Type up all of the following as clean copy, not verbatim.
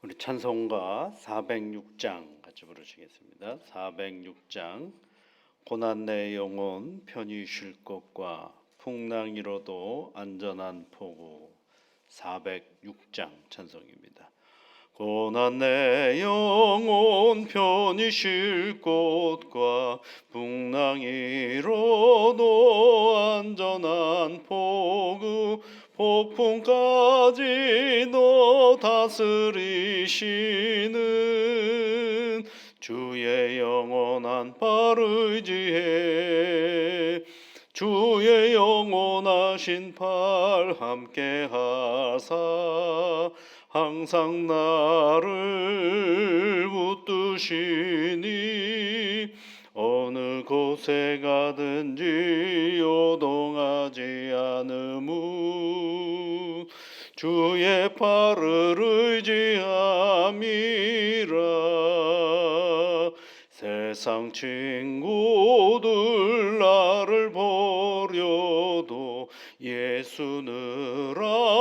우리 찬송가 406장 같이 부르시겠습니다. 406장 고난 내 영혼 편히 쉴 곳과 풍랑이로도 안전한 포구. 406장 찬송입니다. 고난 내 영혼 편히 쉴 곳과 풍랑이로도 안전한 포구. 폭풍까지도 다스리시는 주의 영원한 팔 의지해 주의 영원하신 팔 함께 하사 항상 나를 붙드시니 어느 곳에 가든지 요동하지 않음은 주의 팔을 의지함이라. 세상 친구들 나를 버려도 예수는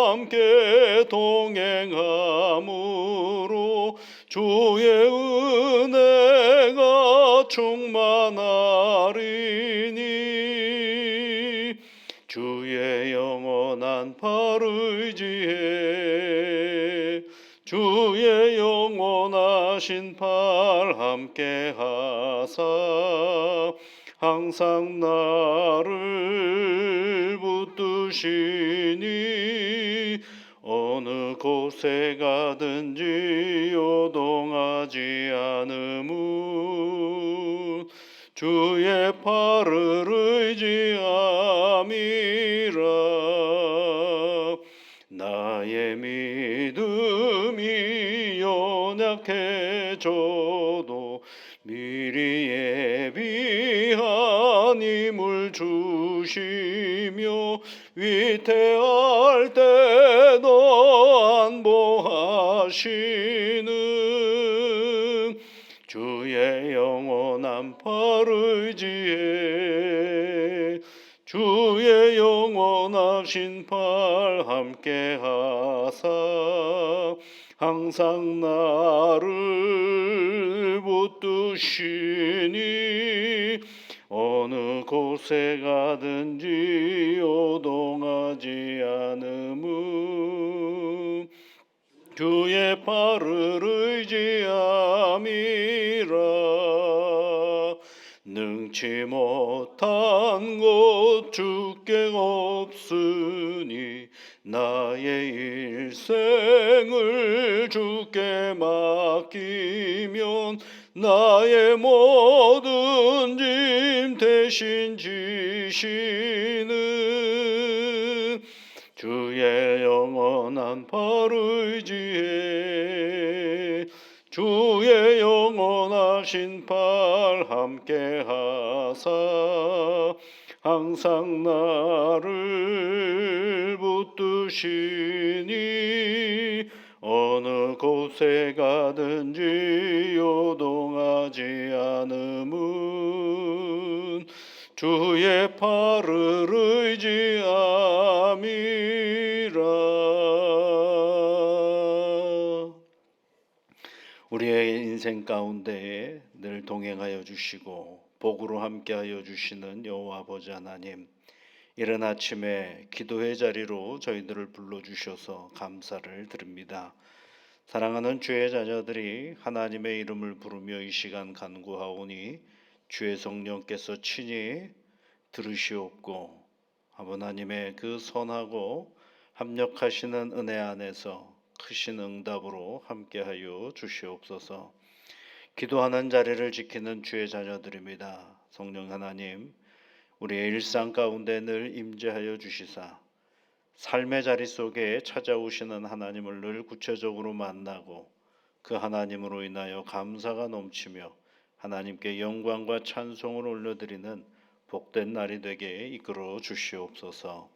함께 동행함으로 주의 은혜가 충만하리니 주의 영원한 팔 의지해 주의 영원하신 팔 함께 하사 항상 나를 붙드시니 어느 곳에 가든지 요동하지 않음은 주의 팔을 의지함이라. 나의 믿음이 연약해져도 미리 예비한 힘을 주시며 위태할 때도 안보하시는 주의 영원한 팔 의지해 주의 영원하신 팔 함께 하사 항상 나를 붙드시니 어느 곳에 가든지 요동하지 않음은 주의 팔을 의지함이라. 능치 못한 것 주께 없으니 나의 일생을 주께 맡기면 나의 모든 짐 대신 지시는 주의 영원한 팔 의지해 주의 영원하신 팔 함께 하사 항상 나를 붙드시니 어느 곳에 가든지 요동하지 않음은 주의 팔을 의지함이라. 우리의 인생 가운데에 늘 동행하여 주시고 복으로 함께하여 주시는 여호와 아버지 하나님, 이른 아침에 기도의 자리로 저희들을 불러주셔서 감사를 드립니다. 사랑하는 주의 자녀들이 하나님의 이름을 부르며 이 시간 간구하오니 주의 성령께서 친히 들으시옵고 하나님의 그 선하고 합력하시는 은혜 안에서 크신 응답으로 함께하여 주시옵소서. 기도하는 자리를 지키는 주의 자녀들입니다. 성령 하나님, 우리의 일상 가운데 늘 임재하여 주시사 삶의 자리 속에 찾아오시는 하나님을 늘 구체적으로 만나고 그 하나님으로 인하여 감사가 넘치며 하나님께 영광과 찬송을 올려드리는 복된 날이 되게 이끌어 주시옵소서.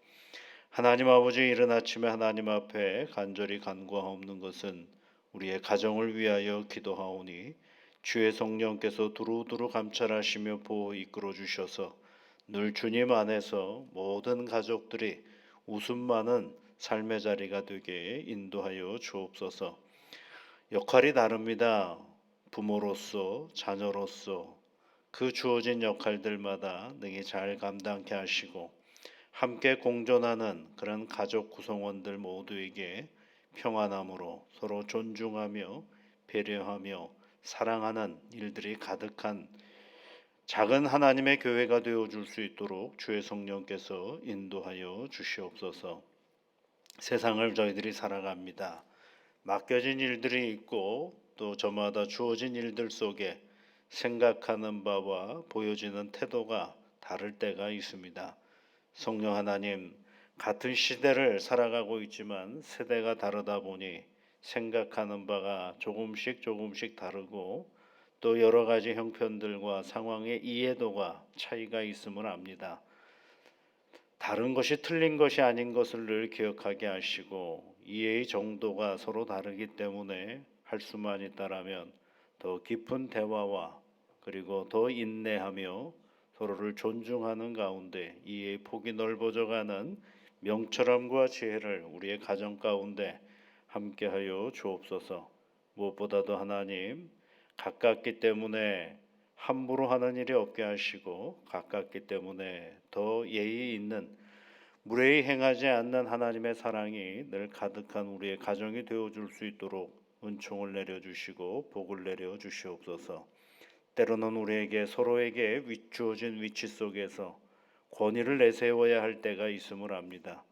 하나님 아버지, 이른 아침에 하나님 앞에 간절히 간구하옵는 것은 우리의 가정을 위하여 기도하오니 주의 성령께서 두루두루 감찰하시며 보호 이끌어 주셔서 늘 주님 안에서 모든 가족들이 웃음 많은 삶의 자리가 되게 인도하여 주옵소서. 역할이 다릅니다. 부모로서, 자녀로서 그 주어진 역할들마다 능히 잘 감당케 하시고 함께 공존하는 그런 가족 구성원들 모두에게 평안함으로 서로 존중하며 배려하며 사랑하는 일들이 가득한 작은 하나님의 교회가 되어 줄 수 있도록 주의 성령께서 인도하여 주시옵소서. 세상을 저희들이 살아갑니다. 맡겨진 일들이 있고 또 저마다 주어진 일들 속에 생각하는 바와 보여지는 태도가 다를 때가 있습니다. 성령 하나님, 같은 시대를 살아가고 있지만 세대가 다르다 보니 생각하는 바가 조금씩 다르고 또 여러 가지 형편들과 상황의 이해도가 차이가 있음을 압니다. 다른 것이 틀린 것이 아닌 것을 늘 기억하게 하시고 이해의 정도가 서로 다르기 때문에 할 수만 있다라면 더 깊은 대화와 그리고 더 인내하며 서로를 존중하는 가운데 이해의 폭이 넓어져가는 명철함과 지혜를 우리의 가정 가운데 함께하여 주옵소서. 무엇보다도 하나님, 가깝기 때문에 함부로 하는 일이 없게 하시고 가깝기 때문에 더 예의 있는 무례히 행하지 않는 하나님의 사랑이 늘 가득한 우리의 가정이 되어줄 수 있도록 은총을 내려주시고 복을 내려주시옵소서. 때로는 우리에게 서로에게 주어진 위치 속에서 권위를 내세워야 할 때가 있음을 압니다.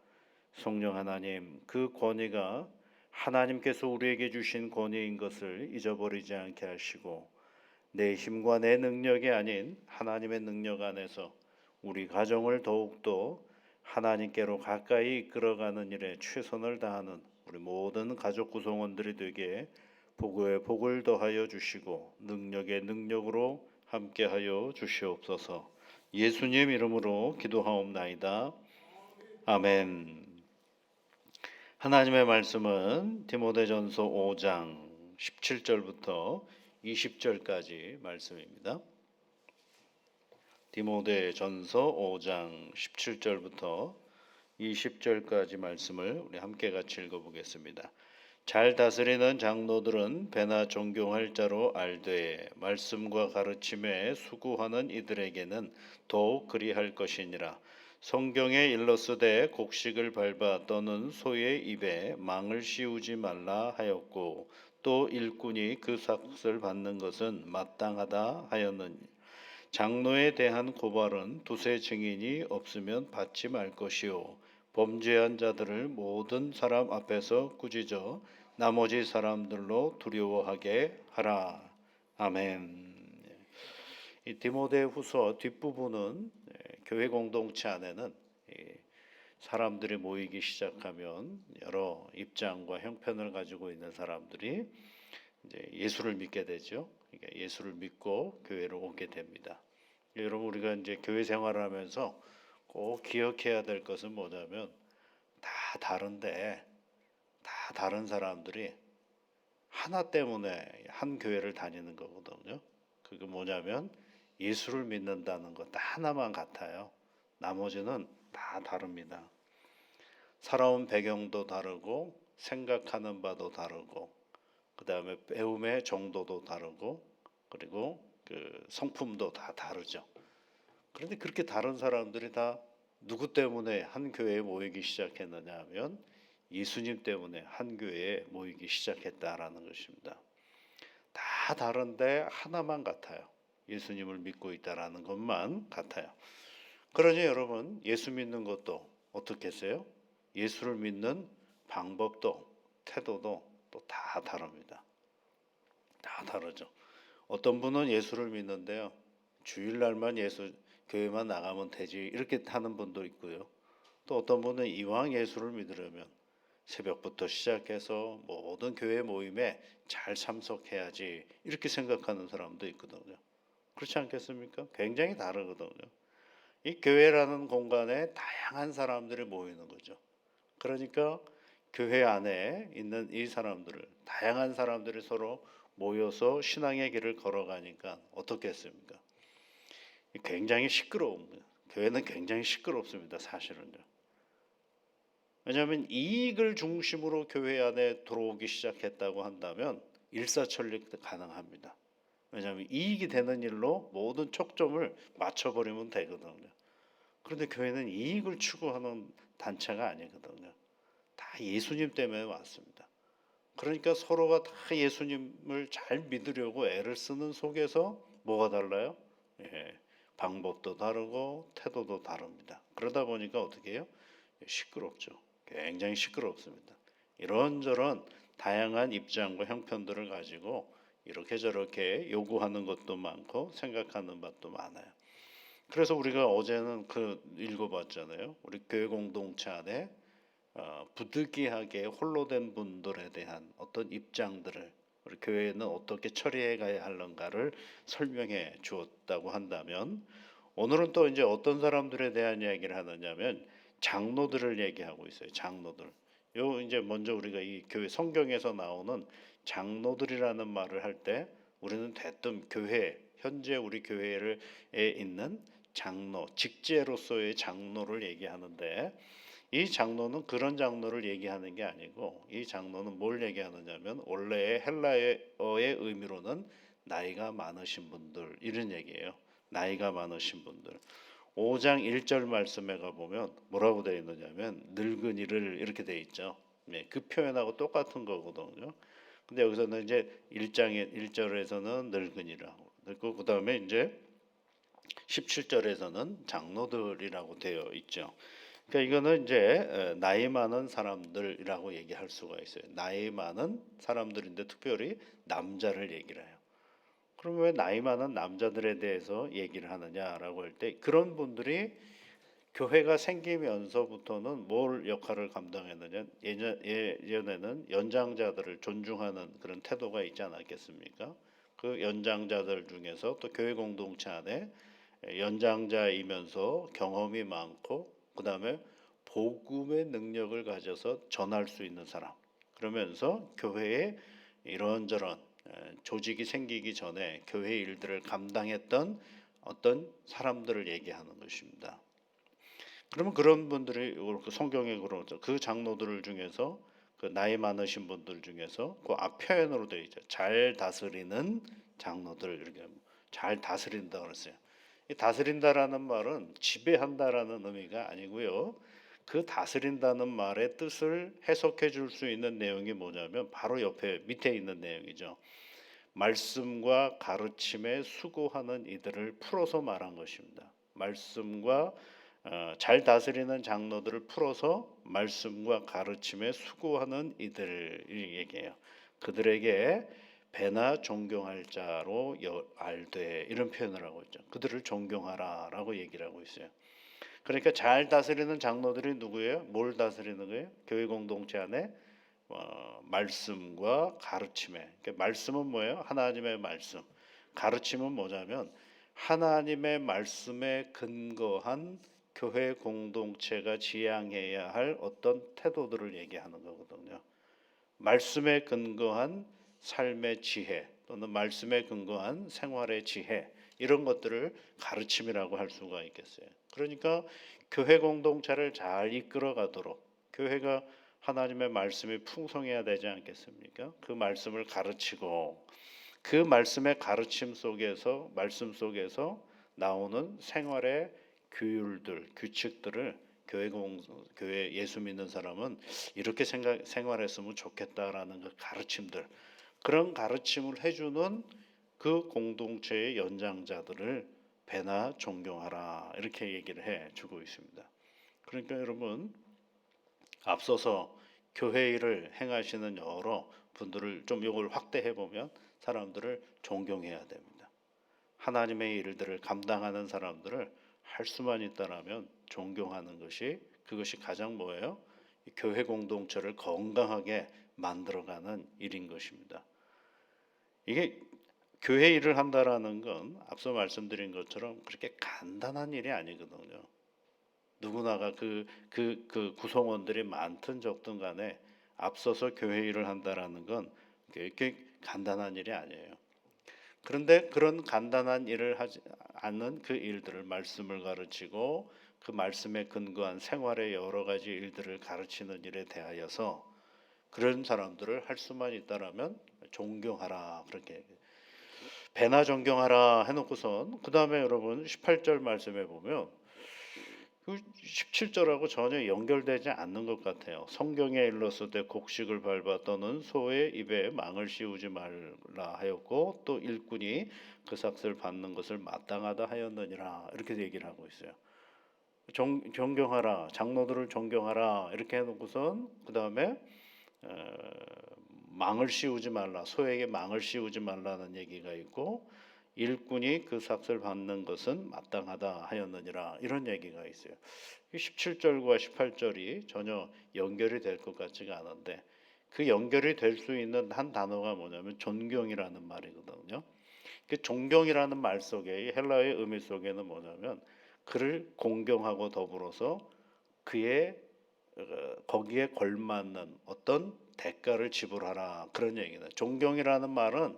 성령 하나님, 그 권위가 하나님께서 우리에게 주신 권위인 것을 잊어버리지 않게 하시고 내 힘과 내 능력이 아닌 하나님의 능력 안에서 우리 가정을 더욱더 하나님께로 가까이 이끌어가는 일에 최선을 다하는 우리 모든 가족 구성원들이 되게 복에 복을 더하여 주시고 능력에 능력으로 함께하여 주시옵소서. 예수님 이름으로 기도하옵나이다. 아멘. 하나님의 말씀은 디모데전서 5장 17절부터 20절까지 말씀입니다. 디모데전서 5장 17절부터 20절까지 말씀을 우리 함께 같이 읽어보겠습니다. 잘 다스리는 장로들은 배나 존경할 자로 알되 말씀과 가르침에 수고하는 이들에게는 더욱 그리할 것이니라. 성경에 일러스되 곡식을 밟아 떠는 소의 입에 망을 씌우지 말라 하였고 또 일꾼이 그 삭을 받는 것은 마땅하다 하였느니 장로에 대한 고발은 두세 증인이 없으면 받지 말 것이요 범죄한 자들을 모든 사람 앞에서 꾸짖어 나머지 사람들로 두려워하게 하라. 아멘. 이 디모데후서 뒷부분은 교회 공동체 안에는 사람들이 모이기 시작하면 여러 입장과 형편을 가지고 있는 사람들이 이제 예수를 믿게 되죠. 그러니까 예수를 믿고 교회로 오게 됩니다. 여러분 우리가 이제 교회 생활을 하면서 꼭 기억해야 될 것은 뭐냐면 다 다른데 다 다른 사람들이 하나 때문에 한 교회를 다니는 거거든요. 그게 뭐냐면 예수를 믿는다는 것 하나만 같아요. 나머지는 다 다릅니다. 살아온 배경도 다르고 생각하는 바도 다르고 그 다음에 배움의 정도도 다르고 그리고 그 성품도 다 다르죠. 그런데 그렇게 다른 사람들이 다 누구 때문에 한 교회에 모이기 시작했느냐 하면 예수님 때문에 한 교회에 모이기 시작했다라는 것입니다. 다 다른데 하나만 같아요. 예수님을 믿고 있다라는 것만 같아요. 그러니 여러분 예수 믿는 것도 어떻게 했어요? 예수를 믿는 방법도 태도도 또 다 다릅니다. 다 다르죠. 어떤 분은 예수를 믿는데요. 주일날만 예수 교회만 나가면 되지 이렇게 하는 분도 있고요. 또 어떤 분은 이왕 예수를 믿으려면 새벽부터 시작해서 모든 교회 모임에 잘 참석해야지 이렇게 생각하는 사람도 있거든요. 그렇지 않겠습니까? 굉장히 다르거든요. 이 교회라는 공간에 다양한 사람들이 모이는 거죠. 그러니까 교회 안에 있는 이 사람들을 다양한 사람들이 서로 모여서 신앙의 길을 걸어가니까 어떻게 했습니까? 굉장히 시끄러웁니다. 교회는 굉장히 시끄럽습니다. 사실은요. 왜냐하면 이익을 중심으로 교회 안에 들어오기 시작했다고 한다면 일사천리 가능합니다. 왜냐하면 이익이 되는 일로 모든 초점을 맞춰버리면 되거든요. 그런데 교회는 이익을 추구하는 단체가 아니거든요. 다 예수님 때문에 왔습니다. 그러니까 서로가 다 예수님을 잘 믿으려고 애를 쓰는 속에서 뭐가 달라요? 예, 방법도 다르고 태도도 다릅니다. 그러다 보니까 어떻게 해요? 시끄럽죠. 굉장히 시끄럽습니다. 이런저런 다양한 입장과 형편들을 가지고 이렇게 저렇게 요구하는 것도 많고 생각하는 바도 많아요. 그래서 우리가 어제는 읽어봤잖아요. 우리 교회 공동체 안에 부득이하게 홀로 된 분들에 대한 어떤 입장들을 우리 교회는 어떻게 처리해 가야 하는가를 설명해 주었다고 한다면, 오늘은 또 이제 어떤 사람들에 대한 이야기를 하느냐면 장로들을 얘기하고 있어요. 장로들. 요 이제 먼저 우리가 이 교회 성경에서 나오는 장로들이라는 말을 할 때 우리는 대뜸 교회, 현재 우리 교회에 있는 장로, 직제로서의 장로를 얘기하는데, 이 장로는 그런 장로를 얘기하는 게 아니고, 이 장로는 뭘 얘기하느냐면 원래의 헬라어의 의미로는 나이가 많으신 분들, 이런 얘기예요. 나이가 많으신 분들. 5장 1절 말씀에 가보면 뭐라고 되어 있느냐면 늙은이를 이렇게 되어 있죠. 네, 그 표현하고 똑같은 거거든요. 근데 여기서는 이제 1장의 1절에서는 늙은이라고, 그 다음에 이제 17절에서는 장로들이라고 되어 있죠. 그러니까 이거는 이제 나이 많은 사람들이라고 얘기할 수가 있어요. 나이 많은 사람들인데 특별히 남자를 얘기를 해요. 그럼 왜 나이 많은 남자들에 대해서 얘기를 하느냐라고 할 때, 그런 분들이 교회가 생기면서부터는 뭘 역할을 감당했느냐, 예전에는 연장자들을 존중하는 그런 태도가 있지 않았겠습니까? 그 연장자들 중에서 또 교회 공동체 안에 연장자이면서 경험이 많고 그 다음에 복음의 능력을 가져서 전할 수 있는 사람, 그러면서 교회에 이런저런 조직이 생기기 전에 교회 일들을 감당했던 어떤 사람들을 얘기하는 것입니다. 그러면 그런 분들이 성경에 그러죠. 그 장로들 중에서 그 나이 많으신 분들 중에서 그 앞 표현으로 되어 있죠. 잘 다스리는 장로들, 이렇게 잘 다스린다 그랬어요. 이 다스린다라는 말은 지배한다라는 의미가 아니고요. 그 다스린다는 말의 뜻을 해석해 줄 수 있는 내용이 뭐냐면 바로 옆에 밑에 있는 내용이죠. 말씀과 가르침에 수고하는 이들을 풀어서 말한 것입니다. 말씀과 잘 다스리는 장로들을 풀어서 말씀과 가르침에 수고하는 이들을 얘기해요. 그들에게 배나 존경할 자로 알되, 이런 표현을 하고 있죠. 그들을 존경하라라고 얘기를 하고 있어요. 그러니까 잘 다스리는 장로들이 누구예요? 뭘 다스리는 거예요? 교회 공동체 안에 말씀과 가르침에. 그러니까 말씀은 뭐예요? 하나님의 말씀. 가르침은 뭐냐면 하나님의 말씀에 근거한 교회 공동체가 지향해야 할 어떤 태도들을 얘기하는 거거든요. 말씀에 근거한 삶의 지혜 또는 말씀에 근거한 생활의 지혜, 이런 것들을 가르침이라고 할 수가 있겠어요. 그러니까 교회 공동체를 잘 이끌어 가도록 교회가 하나님의 말씀이 풍성해야 되지 않겠습니까? 그 말씀을 가르치고 그 말씀의 가르침 속에서, 말씀 속에서 나오는 생활의 규율들, 규칙들을 교회 예수 믿는 사람은 이렇게 생활했으면 좋겠다라는 그 가르침들, 그런 가르침을 해주는 그 공동체의 연장자들을 배나 존경하라, 이렇게 얘기를 해주고 있습니다. 그러니까 여러분, 앞서서 교회 일을 행하시는 여러 분들을 좀 이걸 확대해 보면 사람들을 존경해야 됩니다. 하나님의 일들을 감당하는 사람들을 할 수만 있다라면 존경하는 것이, 그것이 가장 뭐예요? 교회 공동체를 건강하게 만들어가는 일인 것입니다. 이게 교회 일을 한다라는 건 앞서 말씀드린 것처럼 그렇게 간단한 일이 아니거든요. 누구나가 그 구성원들이 많든 적든 간에 앞서서 교회 일을 한다라는 건 그렇게 간단한 일이 아니에요. 그런데 그런 간단한 일을 하지 않는 그 일들을, 말씀을 가르치고 그 말씀에 근거한 생활의 여러 가지 일들을 가르치는 일에 대하여서 그런 사람들을 할 수만 있다라면 존경하라 그렇게 배나 존경하라 해놓고선 그 다음에 여러분 18절 말씀에 보면 그 17절하고 전혀 연결되지 않는 것 같아요. 성경에 일렀으되 곡식을 밟아 떠는 소의 입에 망을 씌우지 말라 하였고 또 일꾼이 그 삭슬 받는 것을 마땅하다 하였느니라 이렇게 얘기를 하고 있어요. 존경하라 장로들을 존경하라 이렇게 해놓고선 그 다음에 망을 씌우지 말라 소에게 망을 씌우지 말라는 얘기가 있고 일꾼이 그 삭슬 받는 것은 마땅하다 하였느니라 이런 얘기가 있어요. 17절과 18절이 전혀 연결이 될 것 같지가 않은데 그 연결이 될 수 있는 한 단어가 뭐냐면 존경이라는 말이거든요. 그 존경이라는 말 속에 헬라의 의미 속에는 뭐냐면 그를 공경하고 더불어서 그의 거기에 걸맞는 어떤 대가를 지불하라 그런 얘기다. 존경이라는 말은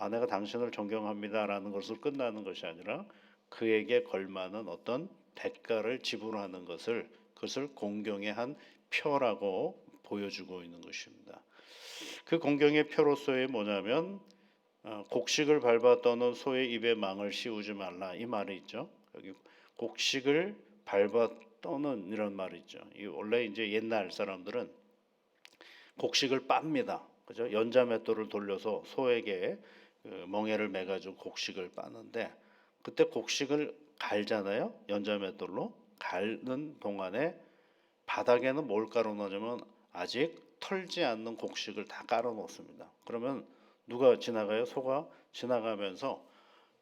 내가 당신을 존경합니다라는 것으로 끝나는 것이 아니라 그에게 걸맞는 어떤 대가를 지불하는 그것을 공경의 한 표라고 보여주고 있는 것입니다. 그 공경의 표로서의 뭐냐면 곡식을 밟아 떠는 소의 입에 망을 씌우지 말라 이 말이 있죠. 여기 곡식을 밟아 떠는 이런 말이 있죠. 이 원래 이제 옛날 사람들은 곡식을 빱니다. 그죠? 연자맷돌을 돌려서 소에게 그 멍에를 매가지고 곡식을 빻는데 그때 곡식을 갈잖아요. 연자맷돌로 갈는 동안에 바닥에는 뭘 깔아 놓냐면 아직 털지 않는 곡식을 다 깔아 놓습니다. 그러면 누가 지나가요? 소가 지나가면서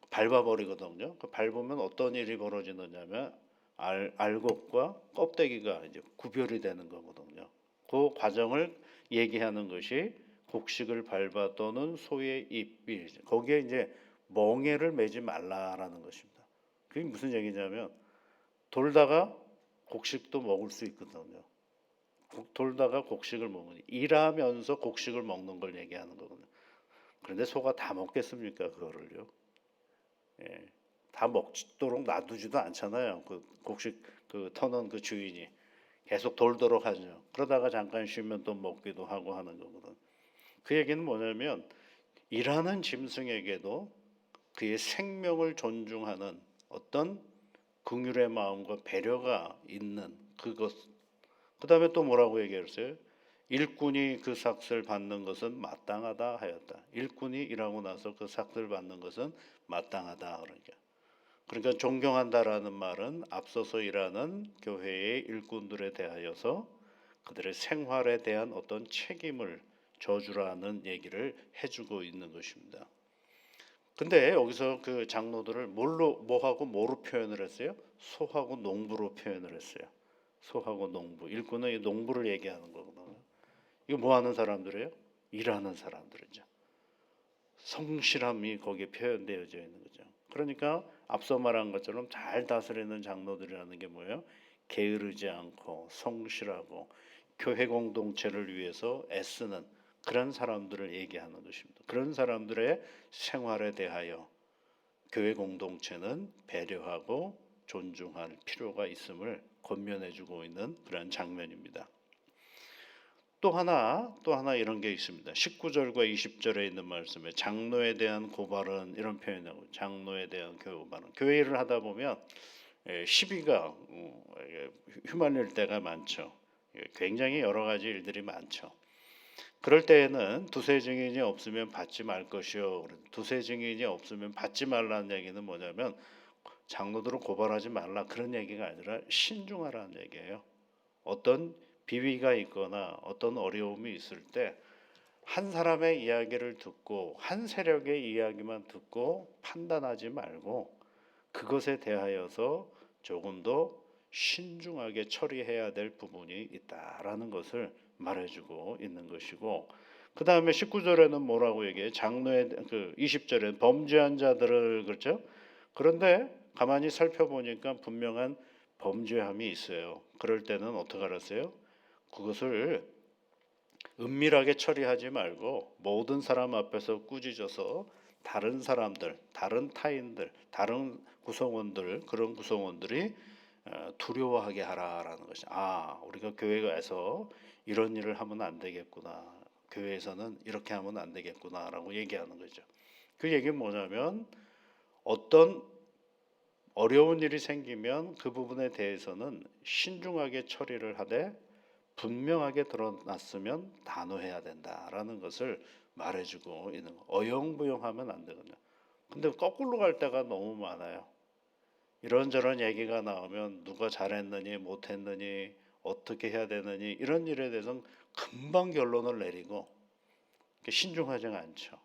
밟아버리거든요. 그 밟으면 어떤 일이 벌어지느냐면 알곡과 껍데기가 이제 구별이 되는 거거든요. 그 과정을 얘기하는 것이 곡식을 밟아 떠는 소의 입이 거기에 이제 멍에를 매지 말라라는 것입니다. 그게 무슨 얘기냐면 돌다가 곡식도 먹을 수 있거든요. 돌다가 곡식을 먹으니 일하면서 곡식을 먹는 걸 얘기하는 거거든요. 그런데 소가 다 먹겠습니까 그거를요? 예, 다 먹도록 놔두지도 않잖아요. 그 곡식 그 터는 그 주인이 계속 돌도록 하죠. 그러다가 잠깐 쉬면 또 먹기도 하고 하는 거거든. 그 얘기는 뭐냐면 일하는 짐승에게도 그의 생명을 존중하는 어떤 긍휼의 마음과 배려가 있는 그것. 그 다음에 또 뭐라고 얘기했어요? 일꾼이 그 삭슬 받는 것은 마땅하다 하였다. 일꾼이 일하고 나서 그 삭슬 받는 것은 마땅하다. 그러니까 존경한다라는 말은 앞서서 일하는 교회의 일꾼들에 대하여서 그들의 생활에 대한 어떤 책임을 져주라는 얘기를 해주고 있는 것입니다. 근데 여기서 그 장로들을 뭐하고 뭐로 표현을 했어요? 소하고 농부로 표현을 했어요. 소하고 농부. 일꾼은 이 농부를 얘기하는 거거든요. 이거 뭐 하는 사람들이에요? 일하는 사람들이죠. 성실함이 거기에 표현되어져 있는 거죠. 그러니까 앞서 말한 것처럼 잘 다스리는 장로들이라는 게 뭐예요? 게으르지 않고 성실하고 교회 공동체를 위해서 애쓰는 그런 사람들을 얘기하는 것입니다. 그런 사람들의 생활에 대하여 교회 공동체는 배려하고 존중할 필요가 있음을 권면해주고 있는 그런 장면입니다. 또 하나 이런 게 있습니다. 19절과 20절에 있는 말씀에 장로에 대한 고발은 이런 표현하고 장로에 대한 고발은 교회 일을 하다 보면 시비가 휘말릴 때가 많죠. 굉장히 여러 가지 일들이 많죠. 그럴 때에는 두세 증인이 없으면 받지 말 것이요. 두세 증인이 없으면 받지 말라는 얘기는 뭐냐면 장로들을 고발하지 말라 그런 얘기가 아니라 신중하라는 얘기예요. 어떤 비위가 있거나 어떤 어려움이 있을 때 한 사람의 이야기를 듣고 한 세력의 이야기만 듣고 판단하지 말고 그것에 대하여서 조금 더 신중하게 처리해야 될 부분이 있다라는 것을 말해주고 있는 것이고 그 다음에 19절에는 뭐라고 얘기해? 장로의 그 20절에 범죄한 자들을 그렇죠? 그런데 가만히 살펴보니까 분명한 범죄함이 있어요. 그럴 때는 어떻게 알았어요? 그것을 은밀하게 처리하지 말고 모든 사람 앞에서 꾸짖어서 다른 사람들, 다른 타인들, 다른 구성원들 그런 구성원들이 두려워하게 하라라는 것이. 우리가 교회에서 이런 일을 하면 안 되겠구나. 교회에서는 이렇게 하면 안 되겠구나라고 얘기하는 거죠. 그 얘기는 뭐냐면 어떤 어려운 일이 생기면 그 부분에 대해서는 신중하게 처리를 하되 분명하게 드러났으면 단호해야 된다라는 것을 말해주고 있는 거. 어영부영하면 안 되거든요. 근데 거꾸로 갈 때가 너무 많아요. 이런저런 얘기가 나오면 누가 잘했느니 못했느니 어떻게 해야 되느니 이런 일에 대해서는 금방 결론을 내리고 신중하지 않죠.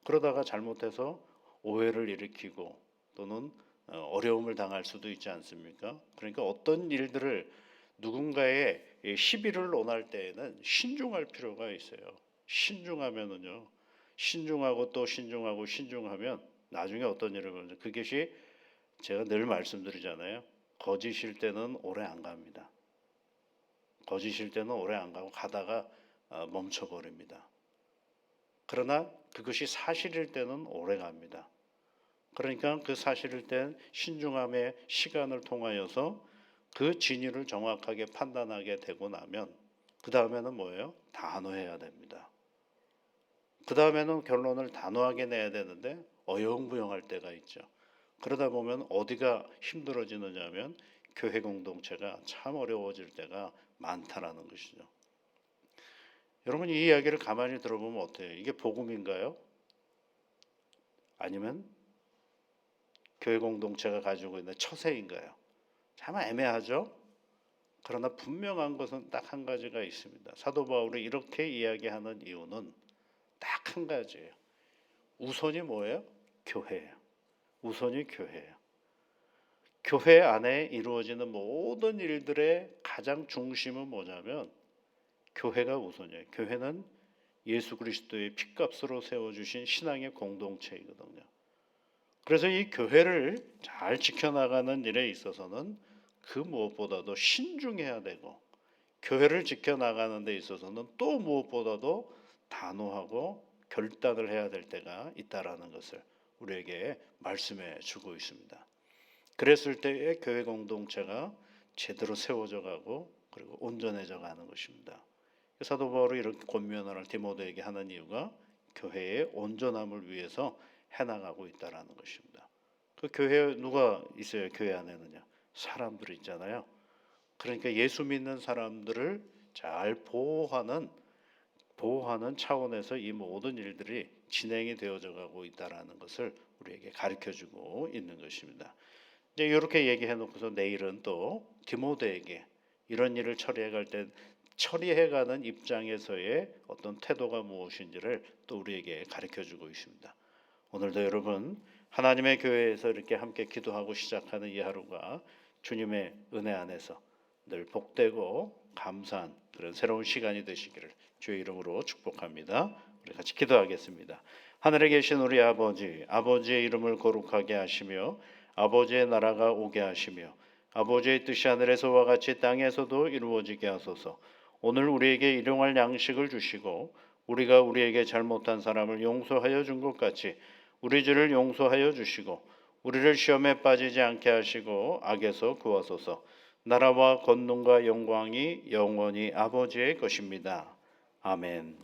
그러다가 잘못해서 오해를 일으키고 또는 어려움을 당할 수도 있지 않습니까? 그러니까 어떤 일들을 누군가의 시비를 논할 때에는 신중할 필요가 있어요. 신중하면은요, 신중하고 또 신중하고 신중하면 나중에 어떤 일을 벌이죠. 그것이 제가 늘 말씀드리잖아요. 거짓일 때는 오래 안 갑니다. 거짓일 때는 오래 안 가고 가다가 멈춰버립니다. 그러나 그것이 사실일 때는 오래 갑니다. 그러니까 그 사실일 땐 신중함의 시간을 통하여서 그 진위를 정확하게 판단하게 되고 나면 그 다음에는 뭐예요? 단호해야 됩니다. 그 다음에는 결론을 단호하게 내야 되는데 어영부영할 때가 있죠. 그러다 보면 어디가 힘들어지느냐면 교회 공동체가 참 어려워질 때가 많다라는 것이죠. 여러분 이 이야기를 가만히 들어보면 어때요? 이게 복음인가요? 아니면 교회 공동체가 가지고 있는 처세인가요? 참 애매하죠. 그러나 분명한 것은 딱 한 가지가 있습니다. 사도 바울이 이렇게 이야기하는 이유는 딱 한 가지예요. 우선이 뭐예요? 교회예요. 우선이 교회예요. 교회 안에 이루어지는 모든 일들의 가장 중심은 뭐냐면 교회가 우선이에요. 교회는 예수 그리스도의 핏값으로 세워주신 신앙의 공동체이거든요. 그래서 이 교회를 잘 지켜나가는 일에 있어서는 그 무엇보다도 신중해야 되고 교회를 지켜나가는 데 있어서는 또 무엇보다도 단호하고 결단을 해야 될 때가 있다라는 것을 우리에게 말씀해 주고 있습니다. 그랬을 때에 교회 공동체가 제대로 세워져 가고 그리고 온전해져 가는 것입니다. 사도 바울이 이렇게 권면을 디모데에게 하는 이유가 교회의 온전함을 위해서 해나가고 있다라는 것입니다. 그 교회에 누가 있어요? 교회 안에는요. 사람들이 있잖아요. 그러니까 예수 믿는 사람들을 잘 보호하는 차원에서 이 모든 일들이 진행이 되어져 가고 있다라는 것을 우리에게 가르쳐 주고 있는 것입니다. 이제 이렇게 얘기해 놓고서 내일은 또 디모데에게 이런 일을 처리해 갈 때 처리해 가는 입장에서의 어떤 태도가 무엇인지를 또 우리에게 가르쳐 주고 있습니다. 오늘도 여러분 하나님의 교회에서 이렇게 함께 기도하고 시작하는 이 하루가 주님의 은혜 안에서 늘 복되고 감사한 그런 새로운 시간이 되시기를 주의 이름으로 축복합니다. 우리 같이 기도하겠습니다. 하늘에 계신 우리 아버지, 아버지의 이름을 거룩하게 하시며 아버지의 나라가 오게 하시며 아버지의 뜻이 하늘에서와 같이 땅에서도 이루어지게 하소서. 오늘 우리에게 일용할 양식을 주시고 우리가 우리에게 잘못한 사람을 용서하여 준 것 같이 우리 죄를 용서하여 주시고 우리를 시험에 빠지지 않게 하시고 악에서 구하소서. 나라와 권능과 영광이 영원히 아버지의 것입니다. 아멘.